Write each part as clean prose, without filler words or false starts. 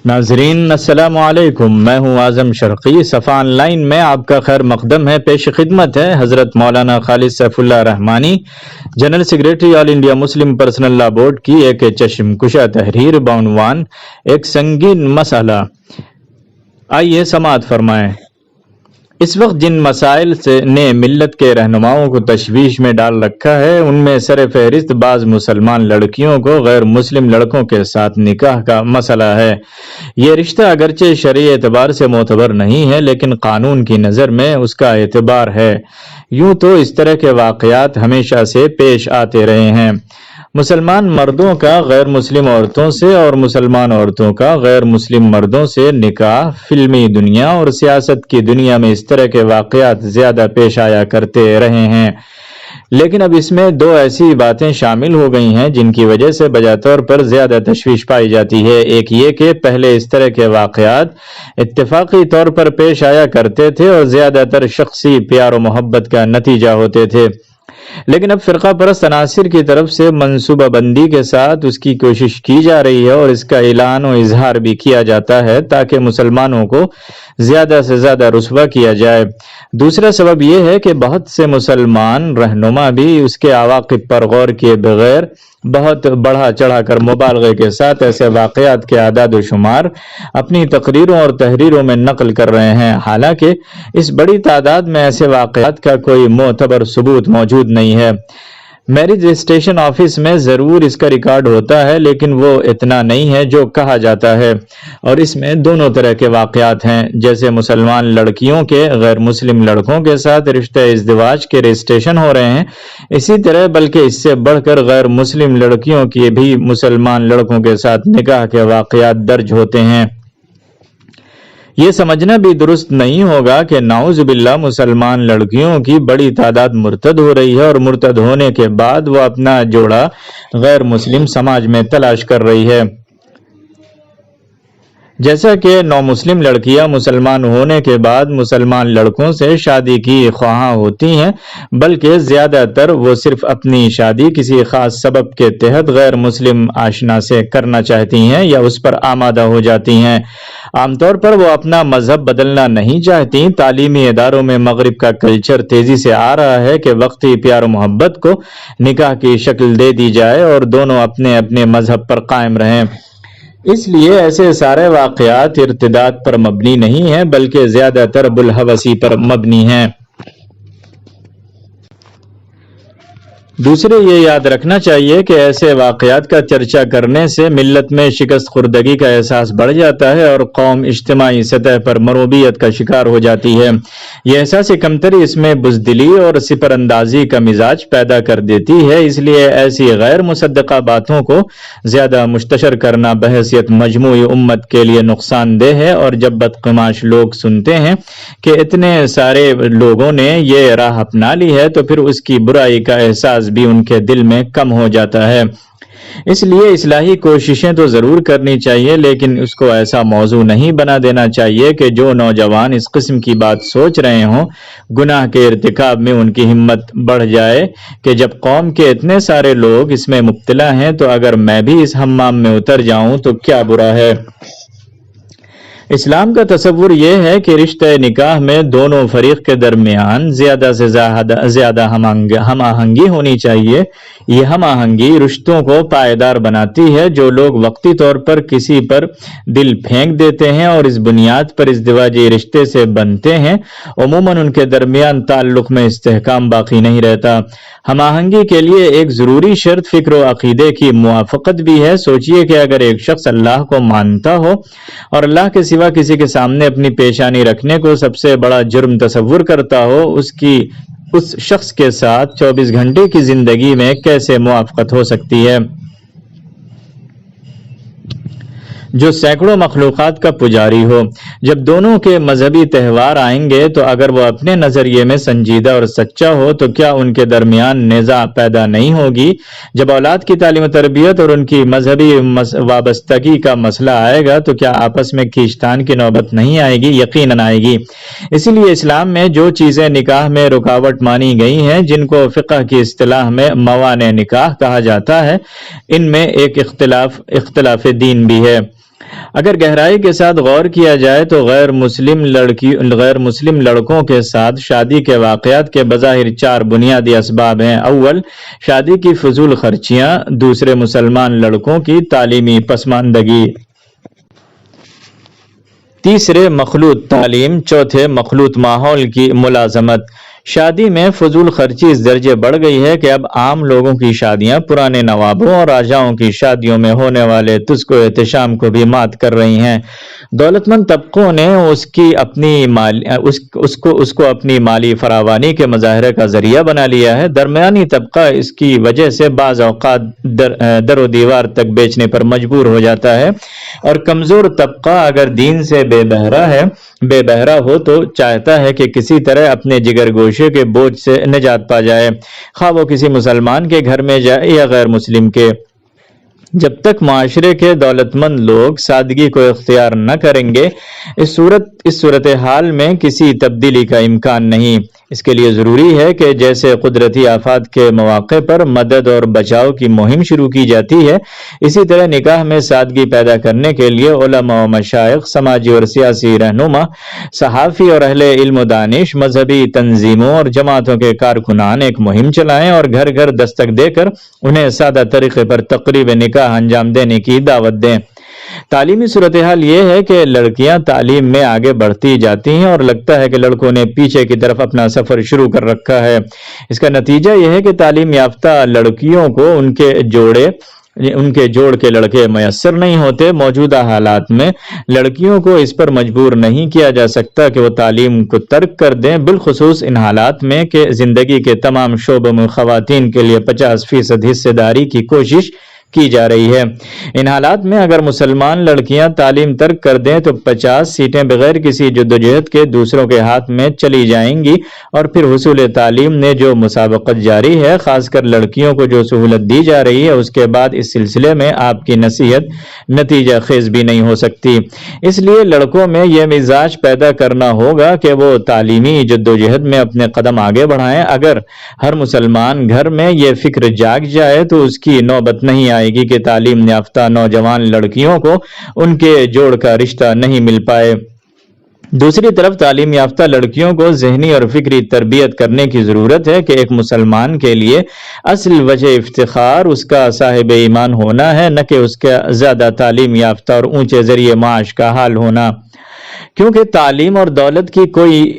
ناظرین السلام علیکم، میں ہوں اعظم شرقی۔ صفا آن لائن میں آپ کا خیر مقدم ہے۔ پیش خدمت ہے حضرت مولانا خالد سیف اللہ رحمانی، جنرل سیکریٹری آل انڈیا مسلم پرسنل لا بورڈ کی ایک چشم کشا تحریر بعنوان ایک سنگین مسئلہ۔ آئیے سماعت فرمائیں۔ اس وقت جن مسائل نے ملت کے رہنماؤں کو تشویش میں ڈال رکھا ہے، ان میں سر فہرست بعض مسلمان لڑکیوں کو غیر مسلم لڑکوں کے ساتھ نکاح کا مسئلہ ہے۔ یہ رشتہ اگرچہ شرعی اعتبار سے معتبر نہیں ہے، لیکن قانون کی نظر میں اس کا اعتبار ہے۔ یوں تو اس طرح کے واقعات ہمیشہ سے پیش آتے رہے ہیں۔ مسلمان مردوں کا غیر مسلم عورتوں سے اور مسلمان عورتوں کا غیر مسلم مردوں سے نکاح فلمی دنیا اور سیاست کی دنیا میں اس طرح کے واقعات زیادہ پیش آیا کرتے رہے ہیں، لیکن اب اس میں دو ایسی باتیں شامل ہو گئی ہیں جن کی وجہ سے بجا طور پر زیادہ تشویش پائی جاتی ہے۔ ایک یہ کہ پہلے اس طرح کے واقعات اتفاقی طور پر پیش آیا کرتے تھے اور زیادہ تر شخصی پیار و محبت کا نتیجہ ہوتے تھے، لیکن اب فرقہ پرست عناصر کی طرف سے منصوبہ بندی کے ساتھ اس کی کوشش کی جا رہی ہے اور اس کا اعلان و اظہار بھی کیا جاتا ہے تاکہ مسلمانوں کو زیادہ سے زیادہ رسوا کیا جائے۔ دوسرا سبب یہ ہے کہ بہت سے مسلمان رہنما بھی اس کے عواقب پر غور کیے بغیر بہت بڑھا چڑھا کر مبالغے کے ساتھ ایسے واقعات کے اعداد و شمار اپنی تقریروں اور تحریروں میں نقل کر رہے ہیں، حالانکہ اس بڑی تعداد میں ایسے واقعات کا کوئی معتبر ثبوت موجود نہیں ہے۔ میرج رجسٹریشن آفس میں ضرور اس کا ریکارڈ ہوتا ہے، لیکن وہ اتنا نہیں ہے جو کہا جاتا ہے، اور اس میں دونوں طرح کے واقعات ہیں، جیسے مسلمان لڑکیوں کے غیر مسلم لڑکوں کے ساتھ رشتہ ازدواج کے رجسٹریشن ہو رہے ہیں، اسی طرح بلکہ اس سے بڑھ کر غیر مسلم لڑکیوں کی بھی مسلمان لڑکوں کے ساتھ نکاح کے واقعات درج ہوتے ہیں۔ یہ سمجھنا بھی درست نہیں ہوگا کہ نعوذ باللہ مسلمان لڑکیوں کی بڑی تعداد مرتد ہو رہی ہے اور مرتد ہونے کے بعد وہ اپنا جوڑا غیر مسلم سماج میں تلاش کر رہی ہے۔ جیسا کہ نو مسلم لڑکیاں مسلمان ہونے کے بعد مسلمان لڑکوں سے شادی کی خواہاں ہوتی ہیں، بلکہ زیادہ تر وہ صرف اپنی شادی کسی خاص سبب کے تحت غیر مسلم آشنا سے کرنا چاہتی ہیں یا اس پر آمادہ ہو جاتی ہیں۔ عام طور پر وہ اپنا مذہب بدلنا نہیں چاہتی۔ تعلیمی اداروں میں مغرب کا کلچر تیزی سے آ رہا ہے کہ وقتی پیار و محبت کو نکاح کی شکل دے دی جائے اور دونوں اپنے اپنے مذہب پر قائم رہیں۔ اس لیے ایسے سارے واقعات ارتداد پر مبنی نہیں ہیں، بلکہ زیادہ تر بالحوثی پر مبنی ہیں۔ دوسرے یہ یاد رکھنا چاہیے کہ ایسے واقعات کا چرچا کرنے سے ملت میں شکست خوردگی کا احساس بڑھ جاتا ہے اور قوم اجتماعی سطح پر مروبیت کا شکار ہو جاتی ہے۔ یہ احساس کمتری اس میں بزدلی اور سپر اندازی کا مزاج پیدا کر دیتی ہے، اس لیے ایسی غیر مصدقہ باتوں کو زیادہ منتشر کرنا بحیثیت مجموعی امت کے لیے نقصان دہ ہے، اور جب بدقماش لوگ سنتے ہیں کہ اتنے سارے لوگوں نے یہ راہ اپنا لی ہے تو پھر اس کی برائی کا احساس بھی ان کے دل میں کم ہو جاتا ہے۔ اس لیے اصلاحی کوششیں تو ضرور کرنی چاہیے، لیکن اس کو ایسا موضوع نہیں بنا دینا چاہیے کہ جو نوجوان اس قسم کی بات سوچ رہے ہوں گناہ کے ارتکاب میں ان کی ہمت بڑھ جائے کہ جب قوم کے اتنے سارے لوگ اس میں مبتلا ہیں تو اگر میں بھی اس حمام میں اتر جاؤں تو کیا برا ہے۔ اسلام کا تصور یہ ہے کہ رشتہ نکاح میں دونوں فریق کے درمیان زیادہ سے زیادہ ہم آہنگی ہونی چاہیے۔ یہ ہم آہنگی رشتوں کو پائیدار بناتی ہے۔ جو لوگ وقتی طور پر کسی پر دل پھینک دیتے ہیں اور اس بنیاد پر ازدواجی رشتے سے بنتے ہیں، عموماً ان کے درمیان تعلق میں استحکام باقی نہیں رہتا۔ ہم آہنگی کے لیے ایک ضروری شرط فکر و عقیدے کی موافقت بھی ہے۔ سوچئے کہ اگر ایک شخص اللہ کو مانتا ہو اور اللہ کے سوا کسی کے سامنے اپنی پیشانی رکھنے کو سب سے بڑا جرم تصور کرتا ہو، اس شخص کے ساتھ 24 گھنٹے کی زندگی میں کیسے موافقت ہو سکتی ہے جو سینکڑوں مخلوقات کا پجاری ہو؟ جب دونوں کے مذہبی تہوار آئیں گے تو اگر وہ اپنے نظریے میں سنجیدہ اور سچا ہو تو کیا ان کے درمیان نزاع پیدا نہیں ہوگی؟ جب اولاد کی تعلیم و تربیت اور ان کی مذہبی وابستگی کا مسئلہ آئے گا تو کیا آپس میں کھینچتان کی نوبت نہیں آئے گی؟ یقیناً آئے گی۔ اسی لیے اسلام میں جو چیزیں نکاح میں رکاوٹ مانی گئی ہیں، جن کو فقہ کی اصطلاح میں موانع نکاح کہا جاتا ہے، ان میں ایک اختلاف دین بھی ہے۔ اگر گہرائی کے ساتھ غور کیا جائے تو غیر مسلم لڑکوں کے ساتھ شادی کے واقعات کے بظاہر 4 بنیادی اسباب ہیں۔ اول، شادی کی فضول خرچیاں۔ دوسرے، مسلمان لڑکوں کی تعلیمی پسماندگی۔ تیسرے، مخلوط تعلیم۔ چوتھے، مخلوط ماحول کی ملازمت۔ شادی میں فضول خرچی اس درجے بڑھ گئی ہے کہ اب عام لوگوں کی شادیاں پرانے نوابوں اور راجاؤں کی شادیوں میں ہونے والے تزک و احتشام کو بھی مات کر رہی ہیں۔ دولت مند طبقوں نے اس کو اپنی مالی فراوانی کے مظاہرے کا ذریعہ بنا لیا ہے۔ درمیانی طبقہ اس کی وجہ سے بعض اوقات در و دیوار تک بیچنے پر مجبور ہو جاتا ہے، اور کمزور طبقہ اگر دین سے بے بہرا ہو تو چاہتا ہے کہ کسی طرح اپنے جگر گوشے کے بوجھ سے نجات پا جائے، خواہ وہ کسی مسلمان کے گھر میں جائے یا غیر مسلم کے۔ جب تک معاشرے کے دولت مند لوگ سادگی کو اختیار نہ کریں گے، اس صورتحال میں کسی تبدیلی کا امکان نہیں۔ اس کے لیے ضروری ہے کہ جیسے قدرتی آفات کے مواقع پر مدد اور بچاؤ کی مہم شروع کی جاتی ہے، اسی طرح نکاح میں سادگی پیدا کرنے کے لیے علماء و مشائخ، سماجی اور سیاسی رہنما، صحافی اور اہل علم و دانش، مذہبی تنظیموں اور جماعتوں کے کارکنان ایک مہم چلائیں اور گھر گھر دستک دے کر انہیں سادہ طریقے پر تقریب نکاح انجام دینے کی دعوت دیں۔ تعلیمی صورتحال یہ ہے کہ لڑکیاں تعلیم میں آگے بڑھتی جاتی ہیں اور لگتا ہے کہ لڑکوں نے پیچھے کی طرف اپنا سفر شروع کر رکھا ہے۔ اس کا نتیجہ یہ ہے کہ تعلیم یافتہ لڑکیوں کو ان کے جوڑ کے لڑکے میسر نہیں ہوتے۔ موجودہ حالات میں لڑکیوں کو اس پر مجبور نہیں کیا جا سکتا کہ وہ تعلیم کو ترک کر دیں، بالخصوص ان حالات میں کہ زندگی کے تمام شعبوں میں خواتین کے لیے 50% حصہ داری کی کوشش کی جا رہی ہے۔ ان حالات میں اگر مسلمان لڑکیاں تعلیم ترک کر دیں تو 50 سیٹیں بغیر کسی جدوجہد کے دوسروں کے ہاتھ میں چلی جائیں گی، اور پھر حصول تعلیم میں جو مسابقت جاری ہے، خاص کر لڑکیوں کو جو سہولت دی جا رہی ہے، اس کے بعد اس سلسلے میں آپ کی نصیحت نتیجہ خیز بھی نہیں ہو سکتی۔ اس لیے لڑکوں میں یہ مزاج پیدا کرنا ہوگا کہ وہ تعلیمی جدوجہد میں اپنے قدم آگے بڑھائیں۔ اگر ہر مسلمان گھر میں یہ فکر جاگ جائے تو اس کی نوبت نہیں آئے گی کہ تعلیم یافتہ نوجوان لڑکیوں کو ان کے جوڑ کا رشتہ نہیں مل پائے۔ دوسری طرف تعلیم یافتہ لڑکیوں کو ذہنی اور فکری تربیت کرنے کی ضرورت ہے کہ ایک مسلمان کے لیے اصل وجہ افتخار اس کا صاحب ایمان ہونا ہے، نہ کہ اس کا زیادہ تعلیم یافتہ اور اونچے ذریعے معاش کا حال ہونا، کیونکہ تعلیم اور دولت کی کوئی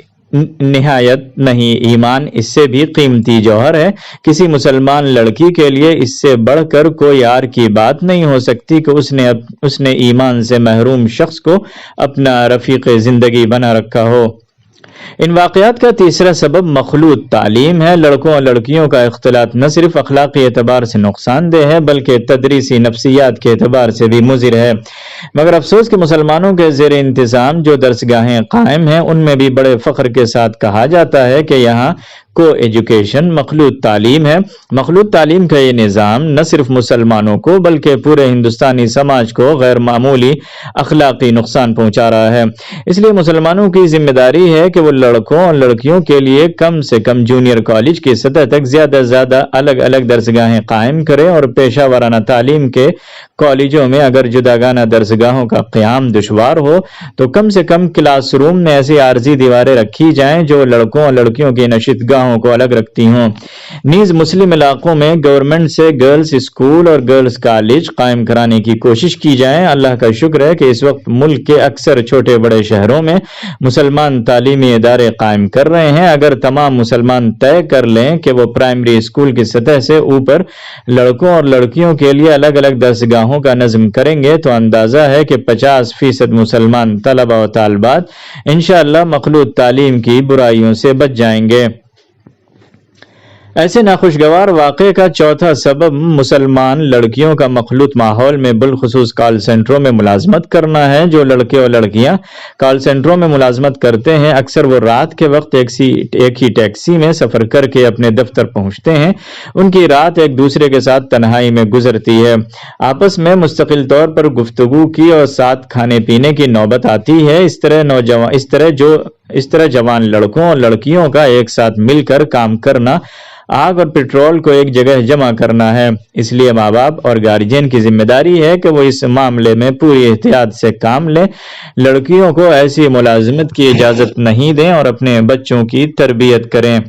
نہایت نہیں، ایمان اس سے بھی قیمتی جوہر ہے۔ کسی مسلمان لڑکی کے لیے اس سے بڑھ کر کوئی اور کی بات نہیں ہو سکتی کہ اس نے ایمان سے محروم شخص کو اپنا رفیق زندگی بنا رکھا ہو۔ ان واقعات کا تیسرا سبب مخلوط تعلیم ہے۔ لڑکوں اور لڑکیوں کا اختلاط نہ صرف اخلاقی اعتبار سے نقصان دہ ہے بلکہ تدریسی نفسیات کے اعتبار سے بھی مضر ہے۔ مگر افسوس کہ مسلمانوں کے زیر انتظام جو درسگاہیں قائم ہیں، ان میں بھی بڑے فخر کے ساتھ کہا جاتا ہے کہ یہاں کو ایجوکیشن مخلوط تعلیم ہے۔ مخلوط تعلیم کا یہ نظام نہ صرف مسلمانوں کو بلکہ پورے ہندوستانی سماج کو غیر معمولی اخلاقی نقصان پہنچا رہا ہے۔ اس لیے مسلمانوں کی ذمہ داری ہے کہ وہ لڑکوں اور لڑکیوں کے لیے کم سے کم جونیئر کالج کی سطح تک زیادہ سے زیادہ الگ الگ درسگاہیں قائم کریں، اور پیشہ ورانہ تعلیم کے کالجوں میں اگر جداگانہ درسگاہوں کا قیام دشوار ہو تو کم سے کم کلاس روم میں ایسی عارضی دیواریں رکھی جائیں جو لڑکوں اور لڑکیوں کی نشستگاہوں کو الگ رکھتی ہوں۔ نیز مسلم علاقوں میں گورنمنٹ سے گرلز اسکول اور گرلز کالج قائم کرانے کی کوشش کی جائے۔ اللہ کا شکر ہے کہ اس وقت ملک کے اکثر چھوٹے بڑے شہروں میں مسلمان تعلیمی ادارے قائم کر رہے ہیں۔ اگر تمام مسلمان طے کر لیں کہ وہ پرائمری اسکول کی سطح سے اوپر لڑکوں اور لڑکیوں کے لیے الگ الگ درسگاہوں کا نظم کریں گے تو اندازہ ہے کہ 50% مسلمان طلبہ و طالبات انشاءاللہ مخلوط تعلیم کی برائیوں سے بچ جائیں گے۔ ایسے ناخوشگوار واقعے کا چوتھا سبب مسلمان لڑکیوں کا مخلوط ماحول میں بالخصوص کال سینٹروں میں ملازمت کرنا ہے۔ جو لڑکے اور لڑکیاں کال سینٹروں میں ملازمت کرتے ہیں، اکثر وہ رات کے وقت ایک ہی ٹیکسی میں سفر کر کے اپنے دفتر پہنچتے ہیں۔ ان کی رات ایک دوسرے کے ساتھ تنہائی میں گزرتی ہے، آپس میں مستقل طور پر گفتگو کی اور ساتھ کھانے پینے کی نوبت آتی ہے۔ اس طرح جو اس طرح جوان لڑکوں اور لڑکیوں کا ایک ساتھ مل کر کام کرنا آگ اور پیٹرول کو ایک جگہ جمع کرنا ہے۔ اس لیے ماں باپ اور گارجین کی ذمہ داری ہے کہ وہ اس معاملے میں پوری احتیاط سے کام لیں، لڑکیوں کو ایسی ملازمت کی اجازت نہیں دیں اور اپنے بچوں کی تربیت کریں۔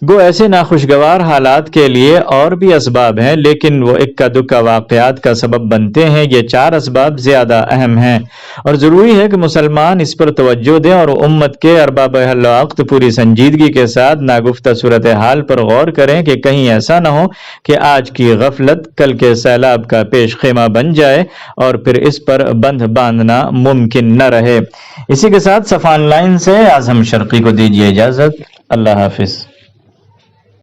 گو ایسے ناخوشگوار حالات کے لیے اور بھی اسباب ہیں، لیکن وہ اکا دکا واقعات کا سبب بنتے ہیں۔ یہ 4 اسباب زیادہ اہم ہیں اور ضروری ہے کہ مسلمان اس پر توجہ دیں اور امت کے ارباب اہل وقت پوری سنجیدگی کے ساتھ ناگفتہ صورتحال پر غور کریں کہ کہیں ایسا نہ ہو کہ آج کی غفلت کل کے سیلاب کا پیش خیمہ بن جائے اور پھر اس پر بند باندھنا ممکن نہ رہے۔ اسی کے ساتھ صفا آن لائن سے اعظم شرقی کو دیجیے اجازت۔ اللہ حافظ۔